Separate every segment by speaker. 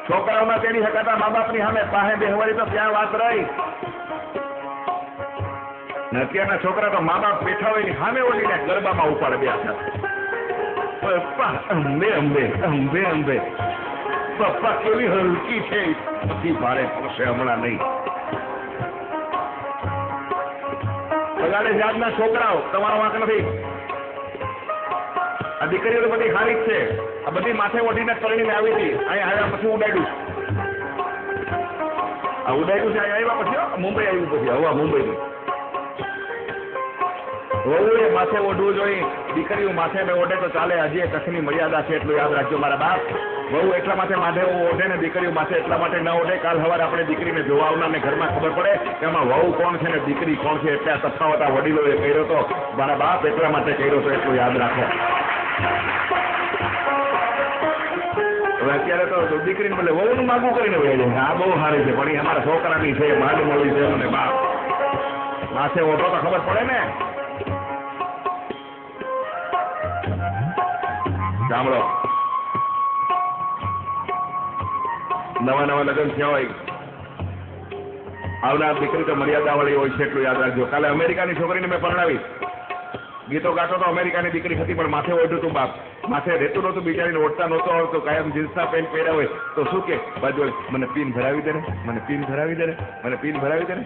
Speaker 1: છોકરાઓમાં તેડી શકાતા મા બાપની સામે પાસે બેહવાડી તો ત્યાં વાત રહી. અત્યારના છોકરા તો મા બાપ બેઠા હોય સામે ઓળીને ગરબામાં ઉપાડે બે પપ્પા અંબે અંબે અંબે અંબે. પપ્પા કેવી હલકી છે પછી ભારે પડશે હમણાં નહીં. બગાડે છે આજના છોકરાઓ, તમારો વાંક નથી. આ દીકરીઓ તો બધી હારી જ છે. આ બધી માથે ઓઢીને તળીને આવી હતી, અહીંયા આવ્યા પછી ઉડાડ્યું. આ ઉડાડ્યું છે અહીંયા આવ્યા પછી મુંબઈ આવ્યું પછી હવા મુંબઈ. વહુએ માથે ઓઢવું જોઈએ, દીકરીઓ માથે ઓઢે તો ચાલે. હજી કચ્છની મર્યાદા છે એટલું યાદ રાખજો મારા બાપ. વહુ એટલા માટે માથે ઓઢે ને દીકરીઓ માથે એટલા માટે ન ઓઢે. કાલ સવારે આપણે દીકરીને જોવા આવનાર ને ઘરમાં ખબર પડે કે એમાં વહુ કોણ છે ને દીકરી કોણ છે. એટલે આ તફાવત આ વડીલોએ કર્યો તો મારા બાપ એટલા માટે કર્યો તો એટલું યાદ રાખો. હવે અત્યારે તો દીકરીને બદલે વહુનું માગું કરીને વહી જાય. આ બહુ સારી છે પણ એ અમારા છોકરાની છે, મારી મળી છે મને બાપ. માથે ઓઢો તો ખબર પડે ને. સાંભળો, નવા નવા લગ્ન થયા હોય, આવનાર દીકરી તો મર્યાદા વાળી હોય છે એટલું યાદ રાખજો. કાલે અમેરિકાની છોકરીને મેં પરણાવી, ગીતો ગાતો તો અમેરિકાની દીકરી હતી પણ માથે ઓઢ્યું તું બાપ. માથે રહેતું નહોતું, બિચારીને ઓઢતા નહોતો આવડતું. કાયમ જીન્સના પેન્ટ પહેર્યા હોય તો શું કે બાજુ મને પીન ભરાવી દે ને, મને પીન ભરાવી દે ને, મને પીન ભરાવી દે ને.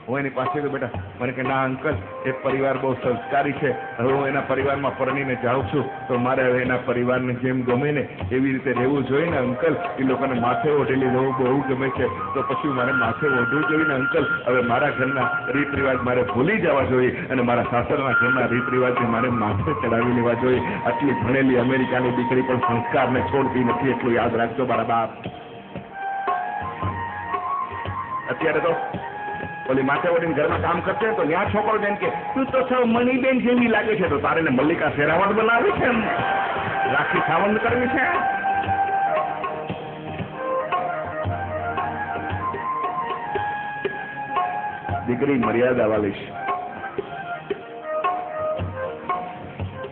Speaker 1: હું એની પાસે તો બેટા મને કે ના અંકલ એ પરિવાર બહુ સંસ્કારી છે, હવે હું એના પરિવારમાં પરણીને જાઉં છું તો મારે હવે એના પરિવારને જેમ ગમે ને એવી રીતે રહેવું જોઈએ ને અંકલ. એ લોકોને માથે ઓઢેલી રહેવું બહુ ગમે છે તો પછી મારે માથે ઓઢવું જોઈએ ને અંકલ. હવે મારા ઘરના રીત રિવાજ મારે ભૂલી જવા જોઈએ અને મારા સાસરના ઘરના રીત રિવાજને મારે માથે ચડાવી લેવા જોઈએ. આટલી ભણેલી અમેરિકાની દીકરી પણ સંસ્કારને છોડતી નથી એટલું યાદ રાખજો મારા બાપ. અત્યારે તો ઓલી માથે ઓઢીને ઘરમાં કામ કરશે તો ત્યાં છોકરો જેમ કે તું તો સૌ મણીબેન જેવી લાગે છે, તો તારે ને મલ્લિકા શેરાવટ બનાવી છે, રાખી સાવંત કરવી છે. દીકરી મર્યાદા વાળી છે.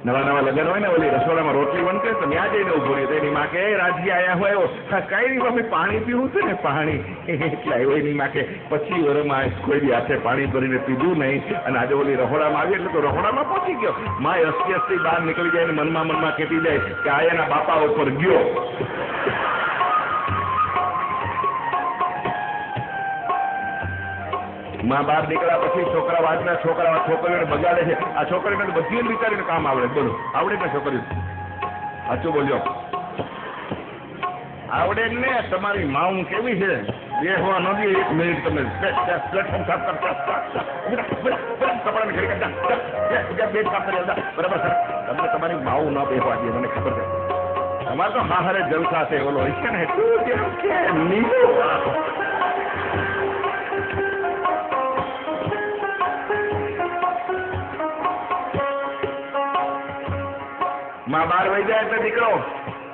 Speaker 1: નવા નવા લગ્ન હોય ને ઓલી રસોડામાં રોટલી બનશે તો ત્યાં જઈને ઉભો રહે. એની માં કે રાજ્ય આયા હોય કઈ નહીં મમ્મી પાણી પીવું છે ને પાણી. એટલે આવ્યો એની માં કે 25 વર્ષમાં કોઈ બી હાથે પાણી ભરીને પીધું નહીં અને આજે ઓલી રસોડામાં આવી એટલે તો રસોડામાં પહોંચી ગયો. માં 80 બહાર નીકળી જાય ને મનમાં કેતી જાય કે આ એના બાપા ઉપર ગયો. માં બહાર નીકળ્યા પછી છોકરા આજના છોકરીઓને બગાડે છે. આ છોકરીને તો બધી વિચારીને કામ આવડે. બોલો આવડે ને છોકરીઓ? સાચું બોલ્યો? આવડે ને. તમારી માઉં કેવી છે બેહવા નથી 1 મિનિટ તમે પ્લેટફોર્મ સાફ કરતા કપડાને ઘડી કરતા બે સાફ કરી આવતા બરાબર સર. તમને તમારી માઉં ન બેહવા દે મને ખબર છે. તમારે તો હારે જલસા છે. ઓલો છે ને માં બહાર વહી જાય એટલે દીકરો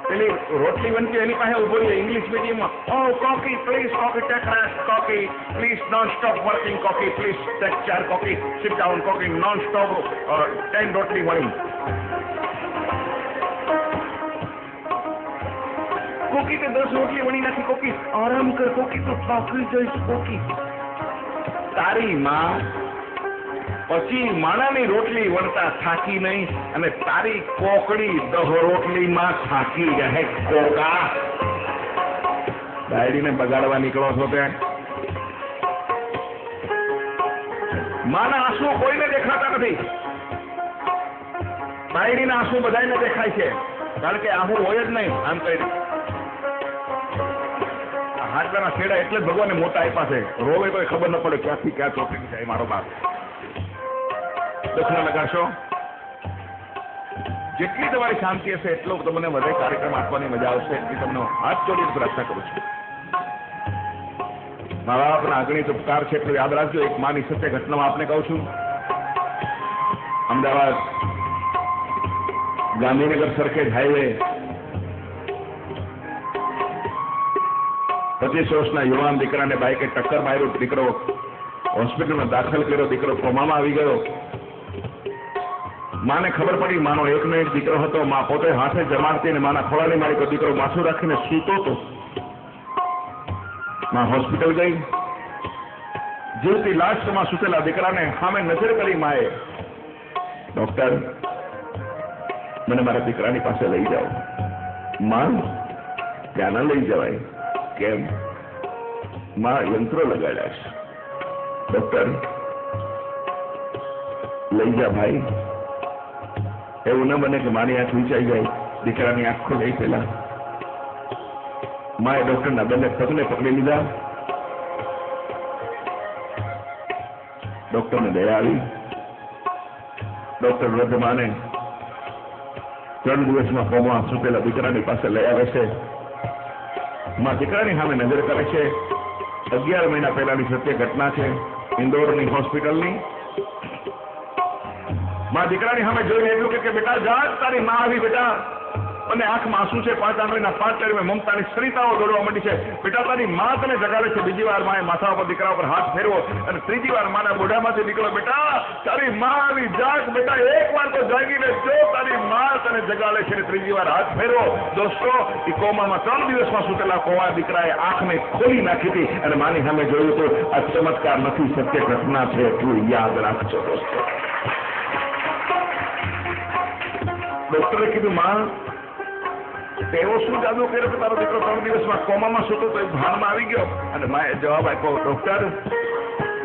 Speaker 1: પેલી રોટલી બનતી એની પાસે ઉભો રહી ઇંગ્લિશ મીડિયમમાં. ઓ Koki please, Koki take rest, Koki please non stop working, Koki please take chair, Koki sit down, Koki non stop 10 રોટલી મળી. કોકી તો 10 રોટલી વણી નાખી. કોકી આરામ કર, કોકી તો થાકી જઈશ. કોકી તારી માં પછી માણાની રોટલી વણતા થાકી નહીં અને તારી કોકડી 10 રોટલીમાં થાકી રહે. કોકા ડાયરીને બગાડવા નીકળો છો તે. માના આંસુ કોઈને દેખાતા નથી. ડાયરીના આંસુ બધાને દેખાય છે કારણ કે આહું હોય જ નહીં. આમ કહી હાડકાના છેડા એટલે જ ભગવાને મોટા આપ્યા છે. રોવે તો ખબર ન પડે ક્યાંથી ક્યાં ચોટી જાય. મારો બાપ દક્ષિણા લગાડશો જેટલી તમારી શાંતિ હશે એટલો તમને વધે કાર્યક્રમ આપવાની મજા આવશે. એટલી તમને હાથ જોડીને પ્રાર્થના કરું છું. મા બાપના અગણિત ઉપકાર છે એટલું યાદ રાખજો. એક માની સત્ય ઘટનામાં આપને કહું છું. અમદાવાદ ગાંધીનગર સરખેજ હાઈવે 25 વર્ષના યુવાન દીકરાને બાઈકે ટક્કર માર્યો. દીકરો હોસ્પિટલમાં દાખલ કર્યો. દીકરો કોમામાં આવી ગયો. માને ખબર પડી માનો એકનો એક દીકરો હતો. માં પોતે હાથે જમાડતી ને માના ખોળાની મારી દીકરો માથું રાખીને સૂતો હતો. માં હોસ્પિટલ ગઈ. જીવતી લાસ્ટમાં સુતેલા દીકરાને સામે નજર કરી માએ, ડોક્ટર મને મારા દીકરાની પાસે લઈ જાઓ. માં ત્યાં ન લઈ જવાય. કેમ? માં યંત્રો લગાડ્યા છે. ડોક્ટર લઈ જા ભાઈ. એવું ન બને કે મારી આંખ વીંચાઈ જાય, દીકરાની આંખ ખોલાઈ. પેલા માએ ડોક્ટરના બંને પગને પકડી લીધા. ડોક્ટરને દયા આવી. ડોક્ટર વૃદ્ધ માને 3 દિવસમાં કોમા સુતેલા દીકરાની પાસે લઈ આવે છે. માં દીકરાની સામે નજર કરે છે. 11 મહિના પહેલાની સત્ય ઘટના છે, ઇન્દોરની હોસ્પિટલની. માં દીકરાની સામે જોઈને એટલું કે બેટા જા, તારી માં આવી બેટા. અને આંખમાં આંસુ છે. 5 આંગળીના 5 ટેરવે મમતાની સરિતાઓ દોડવા માંડી છે. બેટા તારી માં તને જગાડે છે. બીજી વાર માએ માથા ઉપર દીકરા ઉપર હાથ ફેરવો અને ત્રીજી વાર માના મોઢામાંથી નીકળો, બેટા તારી માં આવી જાગ. બેટા એક વાર તો જાગીને જો, તારી માં તને જગાડે છે. ત્રીજી વાર હાથ ફેરવો. દોસ્તો, એ કોમામાં 3 દિવસમાં સુતેલા કોવા દીકરાએ આંખને ખોલી નાખી હતી અને માની સામે જોયું તો આ ચમત્કાર નથી, સત્ય ઘટના છે. એટલું યાદ રાખજો દોસ્તો. ડોક્ટરે કીધું માં તેવો શું જાદુ કર્યો કે તારો દીકરો 3 દિવસમાં કોમામાં સૂતો તો ભાનમાં આવી ગયો? અને માએ જવાબ આપ્યો, ડોક્ટર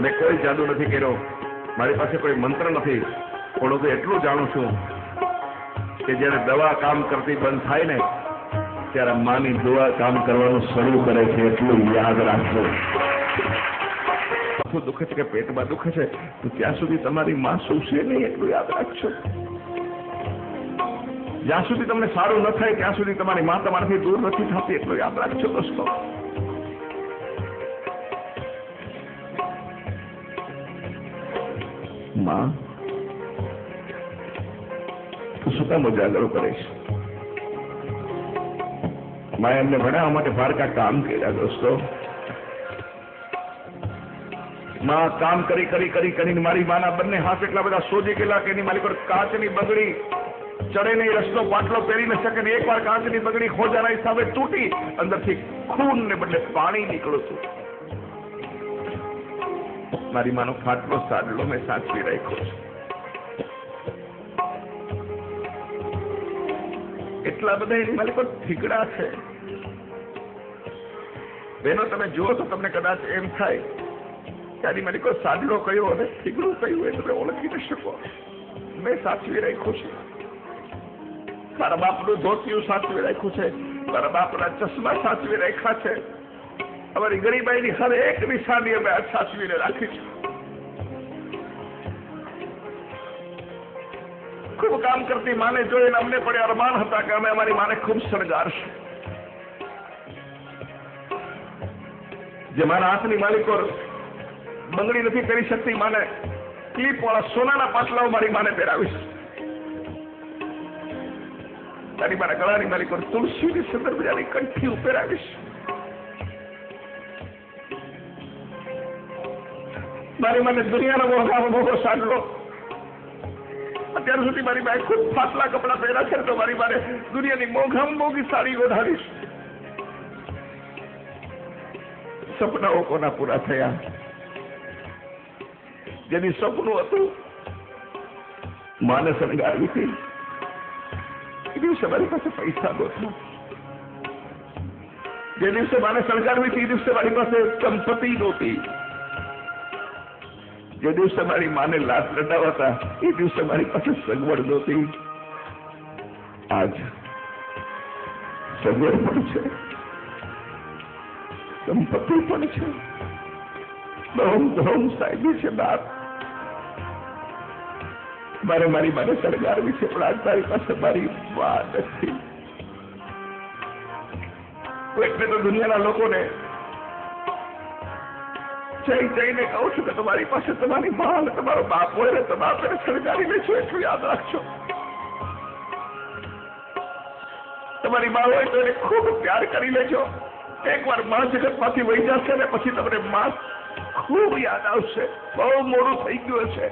Speaker 1: મેં કોઈ જાદુ નથી કર્યો, મારી પાસે કોઈ મંત્ર નથી, પણ હું તો એટલું જાણું છું કે જ્યારે દવા કામ કરતી બંધ થાય ને ત્યારે માની દવા કામ કરવાનું શરૂ કરે છે. એટલું યાદ રાખજો. માથું દુખે છે કે પેટમાં દુખે છે તો ત્યાં સુધી તમારી માં સૂશે નહીં, એટલું યાદ રાખજો. જ્યાં સુધી તમને સારું ન થાય ત્યાં સુધી તમારી માં તમારાથી દૂર નથી થતી, એટલું યાદ રાખજો દોસ્તો. માં તું શું કામ ઉજાગરો કરીશ? માં એમને ભણાવવા માટે ભારકા કામ કર્યા દોસ્તો. માં કામ કરી કરી કરી કરીને મારી માના બંને હાથ એટલા બધા સોજી ગયેલા કે એની મારી પર કાચની બગડી ચડે નહીં, રસ્તો પાટલો પહેરી ન શકે. એકવાર કાચની બગડી ખોજાના હિસાબે તૂટી, અંદરથી ખૂન ને બદલે પાણી નીકળ્યું હતું. મારી માનો ફાટલો સાડલો મેં સાચવી રાખ્યો છે. એટલા બધા એની મારી પર ઠીકડા છે. બેનો તમે જુઓ તો તમને કદાચ એમ થાય કે આની મારી કોઈ સાડલો કયો અને ઠીકડું કયું એ તમે ઓળખી ન શકો. મેં સાચવી રાખ્યું છે. મારા બાપનું ધોતિયું સાચવી રાખ્યું છે. મારા બાપના ચશ્મા સાચવી રાખ્યા છે. અમારી ગરીબાઈની હર એક નિશાની અમે સાચવીને રાખી છે. ખૂબ કામ કરતી માને જોઈને અમને પણ અરમાન હતા કે અમે અમારી માને ખૂબ શણગારશું. જે મારા હાથની માલિકો બંગડી નથી કરી શકતી, માને ક્લિપ વાળા સોનાના પાટલાઓ મારી માને પહેરાવીશ. તારી મારા ગળાની માલિકો તુલસીની સુંદર મજાની કંઠી પહેરાવીશ. મારી માને દુનિયાનો મોંઘામાં મોંઘો સાડલો, અત્યાર સુધી મારી બાઈ ખૂબ ફાટલા કપડા પહેર્યા છે તો મારી માને દુનિયાની મોંઘામાં મોંઘી સાડી ઓઢાડીશ. સપનાઓ કોના પૂરા થયા? જેની સપનું હતું માને શણગારવી હતી, એ દિવસે મારી પાસે પૈસા નહોતા. જે દિવસે માને શણગારવી હતી એ દિવસે મારી પાસે સંપત્તિ નહોતી. જે દિવસે મારી માને લાત લડાવતા એ દિવસે મારી પાસે સગવડ નહોતી. આજ સગવડ પણ છે, સંપત્તિ પણ છે, ધોમ ધોમ સાહેબી છે. બાપ મારે મારી માને શણગારવી છે, પણ આજ મારી પાસે મારી વાત નથી. એટલે તો દુનિયાના લોકોને જઈને કહું છું કે તમારી પાસે તમારી મા અને તમારો બાપ હોય ને તો બાપ એને શણગારી લેજો. એટલું યાદ રાખજો. તમારી મા હોય તો એને ખૂબ પ્યાર કરી લેજો. એકવાર મા જગતમાંથી વહી જશે ને પછી તમને મા ખૂબ યાદ આવશે. બહુ મોડું થઈ ગયું છે.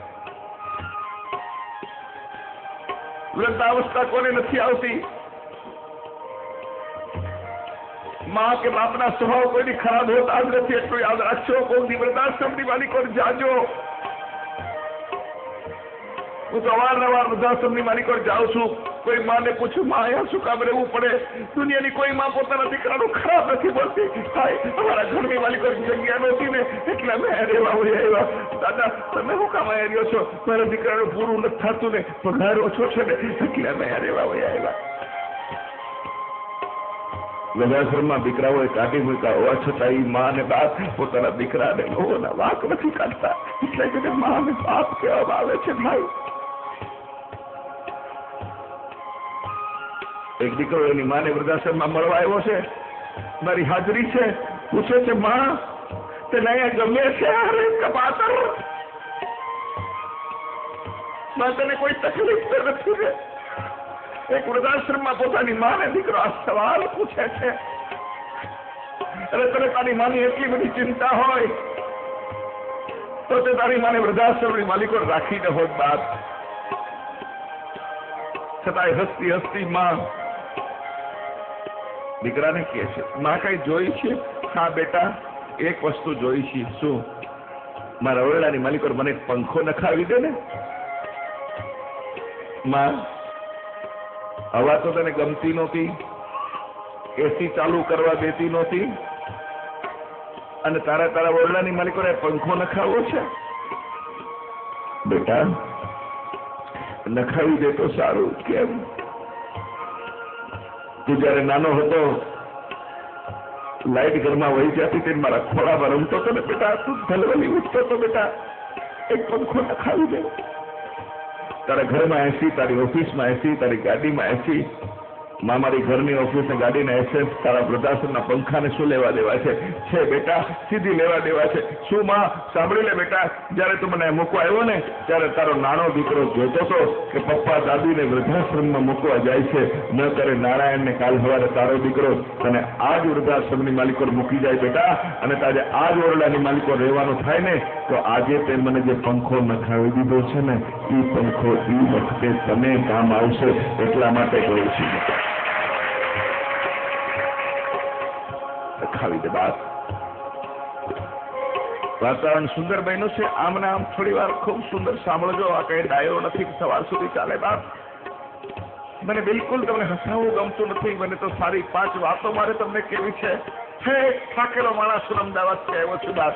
Speaker 1: વૃદ્ધાવસ્થા કોને નથી આવતી? માં કે બાપના સ્વભાવ કોઈની ખરાબ હોતા જ નથી, એટલું યાદ રાખજો. કોઈ વૃદ્ધાશ્રમની માલિકો જાજો. હું તો અવારનવાર વૃદ્ધાશ્રમની માલિકો જાઉં છું. કોઈ માને પૂછું, માં અહીંયા શું કામ રહેવું પડે? દુનિયાની કોઈ માં પોતાના દીકરાનું ખરાબ નથી બોલતી. અમારા ઘરની માલિકો જગ્યા નહોતી ને એટલે અમે રહેવા હોય આવ્યા. દાદા તમે શું કામ અહીંયા રહ્યો છો? મારા દીકરાનું પૂરું નથી થતું ને પગાર ઓછો છે ને એટલે અમે રહેવા હોય આવ્યા. વૃદ્ધાશ્રમમાં દીકરાઓએ કાઢી મૂક્યા હોવા છતાં એ માં અને બાપ પોતાના દીકરાને લોકોના વાંક નથી કાઢતા. એટલે કે માં અને બાપ કહેવામાં આવે છે. ભાઈ એક દીકરો એની માને વૃદ્ધાશ્રમમાં મળવા આવ્યો છે, મારી હાજરી છે, પૂછે છે માં તને અહીંયા ગમે છે? અરે કપાતર માં તને કોઈ તકલીફ તો નથી ને? એક વૃદ્ધાશ્રમમાં પોતાની માને દીકરો આ સવાલ પૂછે છે. અરે તને તારી માની એટલી બધી ચિંતા હોય તો તે તારી માને વૃદ્ધાશ્રમની માલિકો રાખીને હોત બાપ. છતાંય હસતી હસતી માં દીકરાને કહે છે, માં કઈ જોઈ છે? હા બેટા એક વસ્તુ જોઈ છે. શું? મારા ઓરડાની માલિકો મને પંખો નખાવી દે ને. માં હવા તો તને ગમતી નહોતી, એસી ચાલુ કરવા દેતી નહોતી અને તારા ઓરડાની માલિકોને પંખો નખાવવો છે? બેટા નખાવી દે તો સારું. કેમ? તું જયારે નાનો હતો લાઈટ ઘરમાં વહી જતી તે મારા ખોળામાં રમતો હતો ને બેટા, તું ધલવલી ઉઠતો હતો બેટા, એક પંખો નખાવી દે. તારા ઘરમાં એસી, તારી ઓફિસમાં એસી, તારી ગાડીમાં એસી. મારી ઘરની ઓફિસ ને ગાડીના એસેસ તારા વૃદ્ધાશ્રમના પંખાને શું લેવા દેવા છે બેટા? સીધી લેવા દેવા છે. શું માં સાંભળી લે બેટા, જયારે તું મને મૂકવા આવ્યો ને ત્યારે તારો નાનો દીકરો જોતો હતો કે પપ્પા દાદીને વૃદ્ધાશ્રમમાં મૂકવા જાય છે. ન કરે નારાયણ ને કાલ સવારે તારો દીકરો તને આ જ વૃદ્ધાશ્રમની માલિકો મૂકી જાય બેટા, અને તારે આ જ ઓરડાની માલિકો રહેવાનું થાય ને તો આજે તે મને જે પંખો નખાવી દીધો છે ને એ પંખો એ વખતે તને કામ આવશે. એટલા માટે કહું છું ખાવી દે બાપ. વાતાવરણ સુંદર બન્યું છે. આમ ને આમ થોડી વાર ખૂબ સુંદર સાંભળજો. આ કઈ ડાયો નથી સવાર સુધી ચાલે બાપ. મને બિલકુલ તમને હસાવવું ગમતું નથી. મને તો સારી 5 વાતો મારે તમને કેવી છે. થાકેલો માણસ અમદાવાદ થી આવ્યો છું બાપ.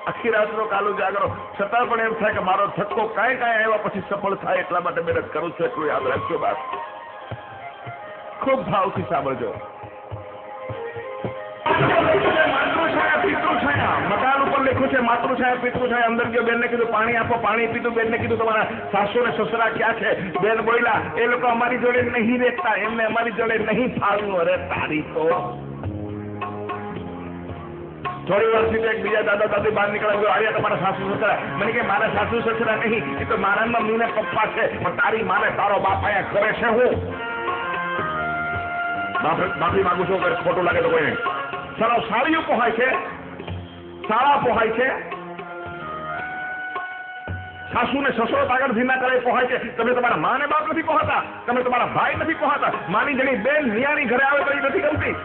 Speaker 1: આખી રાતનો કાલો જાગરો, છતાં પણ એમ થાય કે મારો ધક્કો કાંઈ આવ્યા પછી સફળ થાય એટલા માટે મહેનત કરું છું. એટલું યાદ રાખજો બાપ. ખૂબ ભાવથી સાંભળજો. માતૃછાયા પિતૃછાયા મકાન ઉપર લખ્યું છે. માતૃછાયા પિતૃછાયા. અંદર ગયો, બેનને કીધું પાણી આપો, પાણી પીધું. બેનને કીધું તમારા સાસુ ને સસરા ક્યાં છે? બેન બોલ્યા એ લોકો અમારી જોડે નહીં રહેતા, એમને અમારી જોડે નહીં ફાવ્યું. અરે તારી તો થોડી વાર સુધી એક બીજા દાદા દાદી બહાર નીકળ્યા, આવ્યા તમારા સાસુ સસરા. મને કે મારા સાસુ સસરા નહીં, એ તો મારા મમ્મી ને પપ્પા છે, પણ તારી માને તારો બાપ અહીંયા કરે છે. હું માફી માંગુ છું અગર ખોટું લાગે તો કોઈને. સારો સાડીઓ પોહાય છે, સાડા પોહાય છે. સાસુ ને સસરો આગળથી ના કરે પોહાય છે. તમે તમારા મા ને બાપ નથી પોહાતા, તમે તમારા ભાઈ નથી પોહાતા. માની જણી બેન નિયાની ઘરે આવે તો એ નથી ગમતી.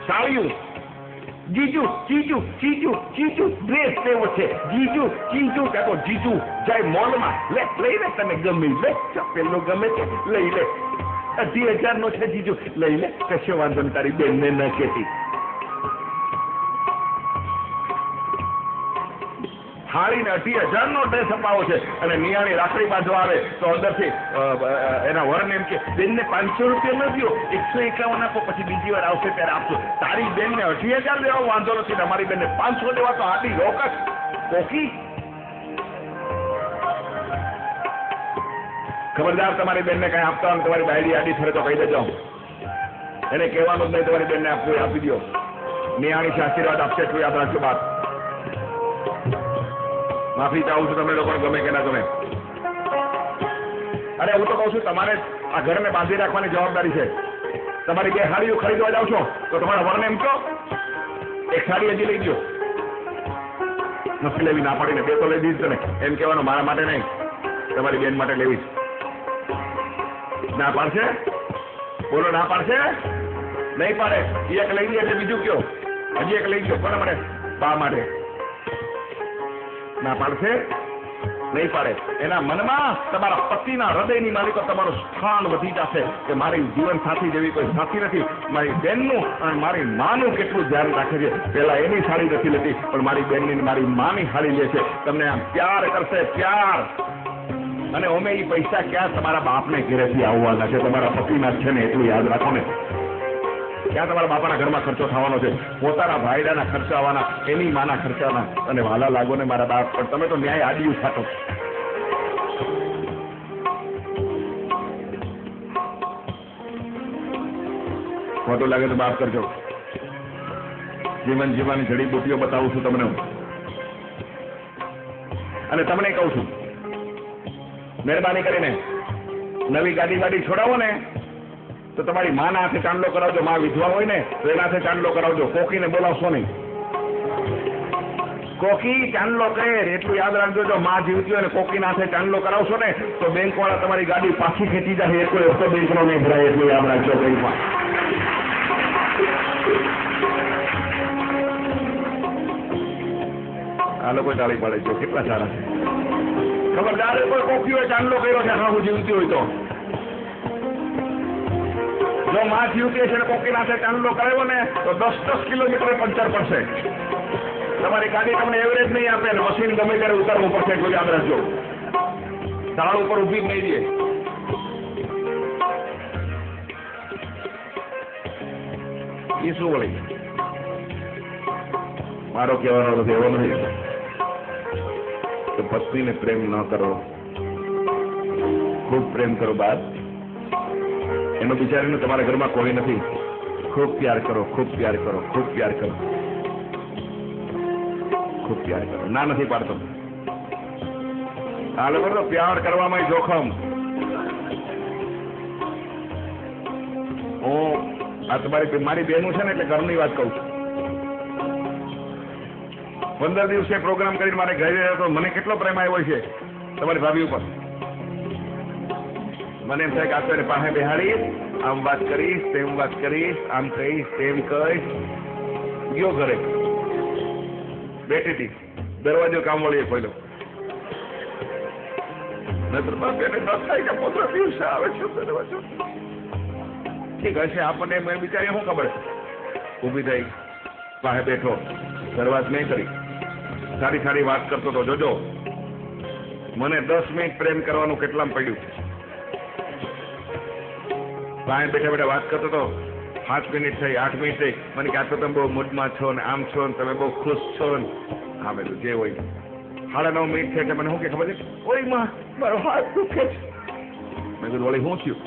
Speaker 1: સાડીઓ જીજુ ચીજુ ચીજુ ચીજુ ડ્રેસ લેવો છે. જીજુ ચીજુ કહો જીજુ જાય મોલમાં લઈ લે, તને ગમે લે. પેલો ગમે છે લઈ લે. 2,000 નો છે જીજુ લઈ લે. કશો વાંધો નહીં, તારી બેન ને ન કહેતી. થાળીને 2,000 નો ડ્રેસ અપાવો છે અને નિયાણી રાખડી બાંધવા આવે તો અંદરથી એના વરને એમ કે બેનને 500 રૂપિયા ન દો, 151 આપો, પછી બીજી વાર આવશે ત્યારે આપશો. તારી બેનને 2,000 દેવા વાંધો નથી, તમારી બેનને 500 દેવા તો આટી રોકસ કોકી. ખબરદાર તમારી બેનને કઈ આપતા હોય તમારી બાયડી આડી ફરે તો કહી દેજો. એને કહેવાનું જ નહીં તમારી બેનને આપવું આપી દો. નિયાણી છે, આશીર્વાદ આપશે એટલું યાદ રાખજો બાપ. માફી ચાહું છું તમને લોકોને ગમે કે ના ગમે. અરે હું તો કહું છું તમારે આ ઘરને બાંધી રાખવાની જવાબદારી છે. તમારી 2 સાડીઓ ખરીદવા જાવ છો તો તમારા વરને એમ કહો એક સાડી હજી લઈ દો. નથી લેવી ના પડીને 2 તો લઈ દીધી ને એમ કહેવાનું મારા માટે નહીં, તમારી બેન માટે લેવી છે. ના પાડશે? બોલો, ના પાડશે? નહીં પાડે. એક લઈ લે એટલે બીજું કયો, હજી એક લઈ ગયો. કોને માટે? બા માટે. ના પાડશે? નહીં પાડે. એના મનમાં તમારા પતિના હૃદયની માલિકો તમારું સ્થાન વધી જશે કે મારી જીવન સાથી જેવી કોઈ સાથી નથી. મારી બેનનું અને મારી માનું કેટલું ધ્યાન રાખે છે. પેલા એની સાડી નથી લેતી, પણ મારી બેનની મારી માની સાડી લે છે. તમને આમ પ્યાર કરશે, પ્યાર. અને અમે એ પૈસા ક્યાં તમારા બાપને ઘરેથી આવવાના છે? તમારા પતિના છે ને, એટલું યાદ રાખો ને. ક્યાં તમારા બાપાના ઘરમાં ખર્ચો થવાનો છે? પોતાના ભાઈડાના ખર્ચા આવવાના, એની માના ખર્ચાના. અને વાલા લાગો ને મારા બાપ, પણ તમે તો ન્યાય આડિયું થાતો. ખોટું લાગે તો માફ કરજો. જીવન જીવવાની જડીબુટીઓ બતાવું છું તમને. અને તમને કહું છું, મહેરબાની કરીને નવી ગાડી છોડાવો ને તો તમારી માના હાથે ચાંદલો કરાવજો. માં વિધવા હોય ને તો એના હાથે ચાંદલો કરાવજો. કોકીને બોલાવશો નહીં. કોકી ચાંદલો કરે એટલું યાદ રાખજો. જો માં જીવતી હોય ને કોકીના હાથે ચાંદલો કરાવશો ને તો બેંક વાળા તમારી ગાડી પાછી ખેંચી જાય. એટલો હપ્તો બેંકનો નહીં ભરાય. એટલું યાદ રાખજો. બેંકમાં આ લોકો તાળી પાડે છે. કેટલા સારા છે. ખબરદાર, કોઈ કોકી હોય ચાંદલો કર્યો છે હું જીવતી હોય તો. જો માં જીવતી છે ને કોકી નાથે ચાંદલો કરાવ્યો ને તો 10 કિલોમીટર પંચર પડશે. તમારી ગાડી તમને એવરેજ નહીં આપે ને મશીન ગમે ત્યારે ઉતારવું પડશે. એટલું યાદ રાખજો. ઢાળ ઉપર ઉભી જ નહીં દે. એ શું વળી? મારો કહેવાનો નથી એવો નથી તો પત્નીને પ્રેમ ન કરો. ખૂબ પ્રેમ કરો. બાદ એનો બિચારીને તમારા ઘરમાં કોઈ નથી. ખૂબ પ્યાર કરો, ખૂબ પ્યાર કરો, ખૂબ પ્યાર કરો, ખૂબ પ્યાર કરો. ના નથી પાડતો. આ લોકો તો પ્યાર કરવામાં જોખમ. હું આ મારી બહેનું છે ને એટલે ઘરની વાત કહું છું. 15 દિવસે પ્રોગ્રામ કરીને મારે ઘરે રહ્યો તો મને કેટલો પ્રેમ આવ્યો છે તમારી ભાભી ઉપર. મને એમ થાય કે આપણે પાસે બેહાડીશ, આમ વાત કરીશ, તેમ વાત કરીશ, આમ કહીશ, તેમ કહીશ. ગયો ઘરે, બેઠી હતી, દરવાજો કામ વાળીએ ખોલ્યો. નતર બાપેને ન થાય કે 15 દિવસે આવે છે દરવાજો. ઠીક હશે, આપણને મેં બિચારી શું ખબર. ઊભી થઈ, પાસે બેઠો, શરૂઆત નહીં કરી. સારી વાત કરતો હતો. જોજો મને 10 મિનિટ પ્રેમ કરવાનું કેટલામાં પડ્યું. પાસે બેઠા વાત કરતો હતો. 7 મિનિટ થઈ, 8 મિનિટ થઈ. મને કે આ તો તમે બહુ મૂડમાં છો ને આમ છો ને તમે બહુ ખુશ છો ને. હા બધું જે હોય. 9:30 મિનિટ થઈ એટલે મને શું કે ખબર છે? ઓય માં મારો હાથ દુખે છે. મેં કીધું વળી શું થયું?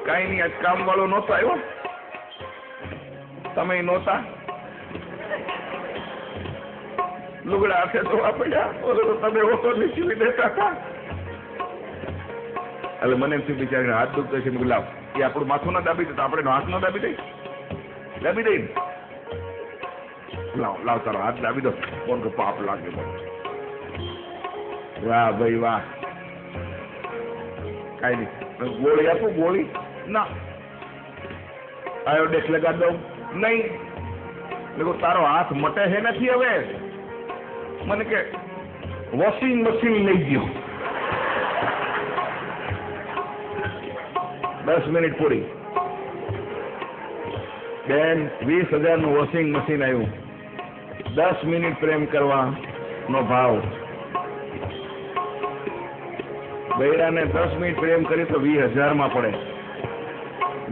Speaker 1: કઈ નહીં, આજ કામ વાળો નહોતો આવ્યો, તમે નહોતા, લુગડા હાથે ધોવા પડ્યા, તો તમે ઓછો નીચવી દેતા હતા. એટલે મને એમ થયું બિચારીને હાથ દુખતો છે. મેં લાવ, એ આપણું માથું ના દાબી દે તો આપણે હાથ ના દાબી દઈ. લાવ તારો હાથ દાબી દો. કોણ કે પાપ લાગે. વાહ ભાઈ વાહ. કઈ નહીં, ગોળી આપું? ગોળી ના. આયોડેક્સ લગાડી દઉં? નહીં. देखो तारो हाथ मटे है नहीं हवे मन के वॉशिंग मशीन लई गयो 10 मिनिट पूरी बेन 20,000 નું वॉशिंग मशीन आयु 10 मिनिट प्रेम करवा नो भाव बૈરા ने 10 मिनिट प्रेम करी तो 20,000 में पड़े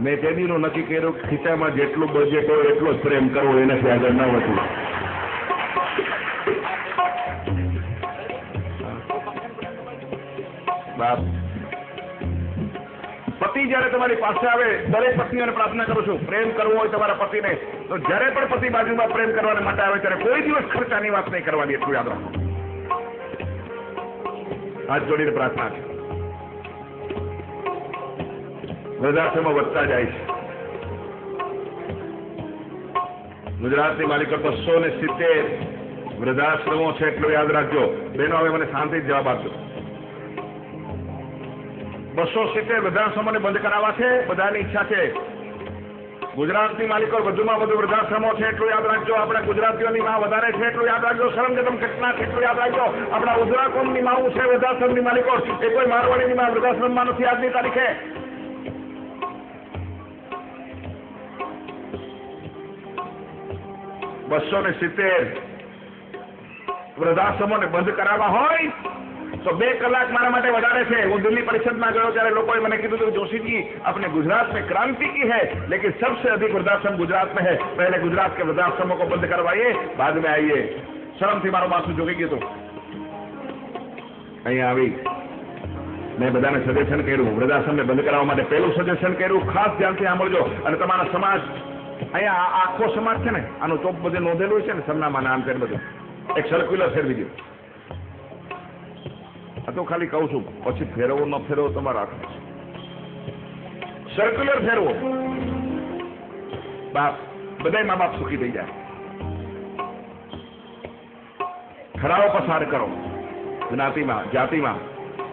Speaker 1: मैं तेदी नु नक्की कर्યું खीचा में जेटलू बजेट हो एटलो ज प्रेम करवो एनाथी आगळ न वधू बाप पति जયારે તમારી પાસે આવે દરેક પત્નીઓને પ્રાર્થના કરું છું પ્રેમ કરવો હોય તમારા પતિને તો જ્યારે પણ પતિ બાજુમાં પ્રેમ કરવાને માટે આવે ત્યારે કોઈ દિવસ ખર્ચાની વાત નહીં કરવાની એટલું યાદ રાખો હાથ જોડીને પ્રાર્થના છે વૃદ્ધાશ્રમમાં વધતા જાય છે ગુજરાતની માલિકો 270 વૃદ્ધાશ્રમો છે એટલું યાદ રાખજો બહેનો હવે મને શાંતિથી જવાબ આપજો 270 વૃદ્ધાશ્રમોને બંધ કરાવવા છે. બધાની ઈચ્છા છે. ગુજરાતની માલિકો વધુમાં વધુ વૃદ્ધાશ્રમો છે એટલું યાદ રાખજો. આપણા ગુજરાતીઓની માં વધારે છે એટલું યાદ રાખજો. શરમજનમ ઘટના છે એટલું યાદ રાખજો. આપણા ઉજળા કોમની માવું છે વૃદ્ધાશ્રમની માલિકો, એ કોઈ મારવાડીની માં વૃદ્ધાશ્રમમાં નથી આજની તારીખે. વૃદ્ધાશ્રમોને બંધ કરાવવા હોય તો 2 કલાક મારા માટે વધારે છે. હું દિલ્હી પરિષદમાં ગયો ત્યારે લોકોએ મને કીધું હતું, જોशीजी अपने गुजरात में क्रांति की है लेकिन सबसे अधिक वृद्धाश्रम गुजरात में है. पहले गुजरात के वृद्धाश्रमों को बंद करवाइए, बाद में आइए. શરમથી મારું માથું ઝૂકી ગયું હતું. અહીંયા આવી મેં બધાને સજેશન કર્યું, વૃદ્ધાશ્રમને બંધ કરાવવા માટે પહેલું સજેશન કર્યું. ખાસ ધ્યાનથી સાંભળજો. અને તમારા સમાજ, અહીંયા આખો સમાજ છે ને, આનું ચોપ બધે નોંધેલું છે ને, સરનામા નામ છે બધું. એક સર્ક્યુલર ફેરવી દો. આ તો ખાલી કહું છું, પછી ફેરવો ન ફેરવો તમારા હાથમાં છે. સર્ક્યુલર ફેરવો, બાપ બધા મા બાપ સુખી થઈ જાય. ઠરાવો પસાર કરો જ્ઞાતિમાં, જાતિમાં,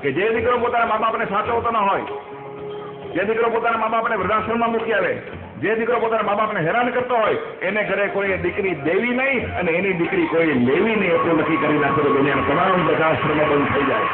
Speaker 1: કે જે દીકરો પોતાના મા બાપને સાચવતો ન હોય, જે દીકરો પોતાના મા બાપને વૃદ્ધાશ્રમમાં મૂકી આવે, જે દીકરો પોતાના મા બાપને હેરાન કરતો હોય, એને ઘરે કોઈ દીકરી દેવી નહીં અને એની દીકરી કોઈ લેવી નહીં, એટલું નક્કી કરી નાખે તો દુનિયાના તમામ વૃદ્ધાશ્રમો બંધ થઈ જાય.